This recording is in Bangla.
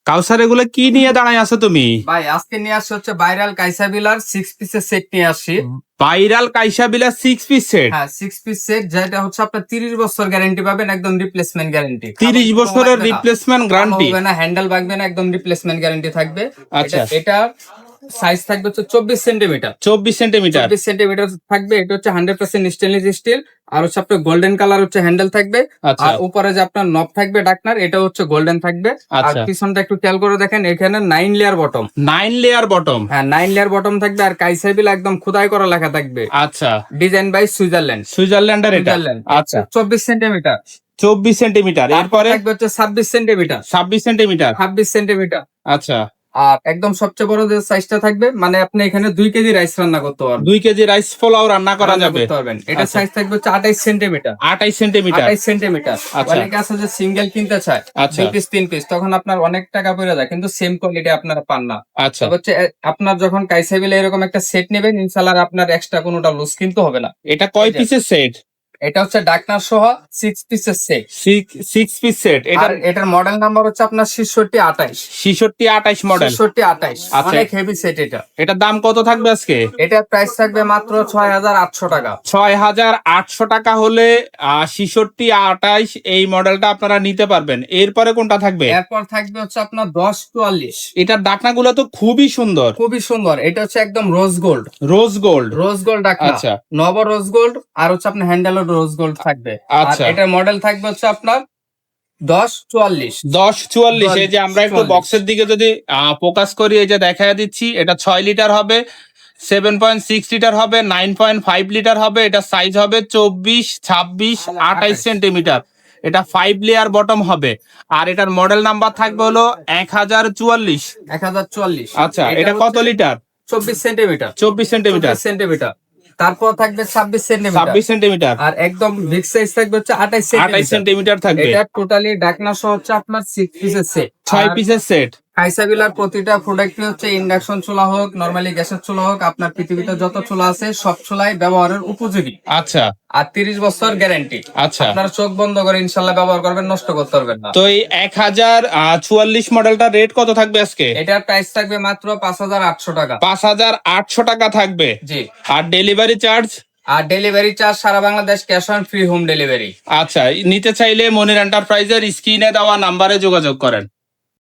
কাউসার এগুলো কি নিয়ে দাঁড়ায় আছো তুমি? ভাই আজকে নিয়ে আসছে হচ্ছে ভাইরাল কাইসাবিলার 6 পিসের সেট নিয়ে আসছি। ভাইরাল কাইসাবিলা 6 পিস সেট। হ্যাঁ 6 পিস সেট, যেটা হচ্ছে আপনার 30 বছর গ্যারান্টি পাবেন, একদম রিপ্লেসমেন্ট গ্যারান্টি। 30 বছরের রিপ্লেসমেন্ট গ্যারান্টি হবে না, হ্যান্ডেল ভাঙবে না, একদম রিপ্লেসমেন্ট গ্যারান্টি থাকবে। আচ্ছা। এটা সাইজ থাকবে হচ্ছে 24 সেন্টিমিটার। 24 সেন্টিমিটার 24 সেন্টিমিটার থাকবে। এটা হচ্ছে 100% স্টেনলেস স্টিল, আর হচ্ছে আপনার গোল্ডেন কালার হচ্ছে হ্যান্ডেল থাকবে। আচ্ছা আর উপরে যে আপনার নব থাকবে ডাকনার, এটা হচ্ছে গোল্ডেন থাকবে। আর আচ্ছা। পিছনটা একটু খেয়াল করে দেখেন, এখানে 9 লেয়ার বটম। 9 layer bottom. হ্যাঁ 9 লেয়ার বটম থাকবে, আর কাইসাবিল একদম খোদাই করা লেখা থাকবে। আচ্ছা। Design by Switzerland. সুইজারল্যান্ডের এটা। আচ্ছা 24 সেন্টিমিটার। 24 সেন্টিমিটার। এরপরে থাকবে হচ্ছে 26 সেন্টিমিটার। 26 centimetre 26 centimetre. আচ্ছা। আর একদম সবচেয়ে বড় যে সাইজটা থাকবে, মানে আপনি এখানে 2 কেজি রাইস রান্না করতে পারবেন। 2 কেজি রাইস পোলাও রান্না করা যাবে। এটা সাইজ থাকবে হচ্ছে 28 সেন্টিমিটার। 28 centimetre 28 centimetre. আচ্ছা। অনেকে আছে যে সিঙ্গেল কিনতে চায়, আচ্ছা 2 পিস 3 পিস, তখন আপনার অনেক টাকা পড়ে যায়, কিন্তু সেম কোয়ালিটি আপনারা পান না। আচ্ছা। তবে হচ্ছে আপনার যখন কাইসাবিলে এরকম একটা সেট নেবেন, ইনশাআল্লাহ আপনার এক্সট্রা কোনোটা লুজ কিনতে হবে না। এটা কয় পিসের সেট? এটা হচ্ছে ডাকনার সহ 6 পিসের সেট। 6 piece set. এটার মডেল নাম্বার হচ্ছে আপনার 6628। 6628 মডেল। 6628 আচ্ছা। অনেক হেভি সেট এটা। এটার দাম কত থাকবে আজকে? এটার প্রাইস থাকবে মাত্র 6800 টাকা। 6800 টাকা হলে 6628 এই মডেলটা আপনারা নিতে পারবেন। এরপরে কোনটা থাকবে? এরপর থাকবে হচ্ছে আপনার 1044। এটার ডাকনাগুলো তো খুবই সুন্দর। খুবই সুন্দর। এটা হচ্ছে একদম rose gold. Rose gold. Rose gold ডাকনা। আচ্ছা। নব রোজ গোল্ড, আর হচ্ছে আপনার হ্যান্ডেলও রোজ গোল্ড থাকবে। আর আচ্ছা। এটার মডেল থাকবে হচ্ছে আপনার 1044। 1044। এই যে আমরা একটু 1044 বক্সের দিকে যদি ফোকাস করি, এই যে দেখায় দিচ্ছি, এটা 6 লিটার হবে, 7.6 লিটার হবে, 9.5 লিটার হবে। এটা সাইজ হবে 24, 26, 28 সেন্টিমিটার। এটা 5 লেয়ার বটম হবে। আর এটার মডেল নাম্বার থাকবে হলো 1044। 1044। আচ্ছা। এটা কত লিটার? 24 সেন্টিমিটার। 24 centimetre centimetre. তারপর থাকবে 26 সেন্টিমিটার। 26 সেন্টিমিটার। আর একদম বিগ সাইজ থাকবে হচ্ছে 28 28 সেন্টিমিটার। সেন্টিমিটার থাকবে। এটা টোটালি ডাকনা সহ হচ্ছে আপনার 6 পিসের সেট। 6 পিসের সেট। কাইসাবিলার প্রতিটা প্রোডাক্টই হচ্ছে ইন্ডাকশন চুলা হোক, নরমালি গ্যাসের চুলা হোক, আপনার পৃথিবীতে যত চুলা আছে সব চুলাই ব্যবহারের উপযোগী। আচ্ছা আর 30 বছর গ্যারান্টি। আচ্ছা। আপনারা চোখ বন্ধ করে ইনশাল্লাহ ব্যবহার করবেন, নষ্ট করতে পারবেন না। তো এই 1044 মডেলটা রেট কত থাকবে আজকে? এটার প্রাইস থাকবে মাত্র 5800 টাকা। 5800 টাকা থাকবে। জি। আর ডেলিভারি চার্জ? আর ডেলিভারি চার্জ সারা Bangladesh, cash on free home delivery. আচ্ছা। নিতে চাইলে মনির এন্টারপ্রাইজের স্ক্রিনে দেওয়া নাম্বারে যোগাযোগ করেন।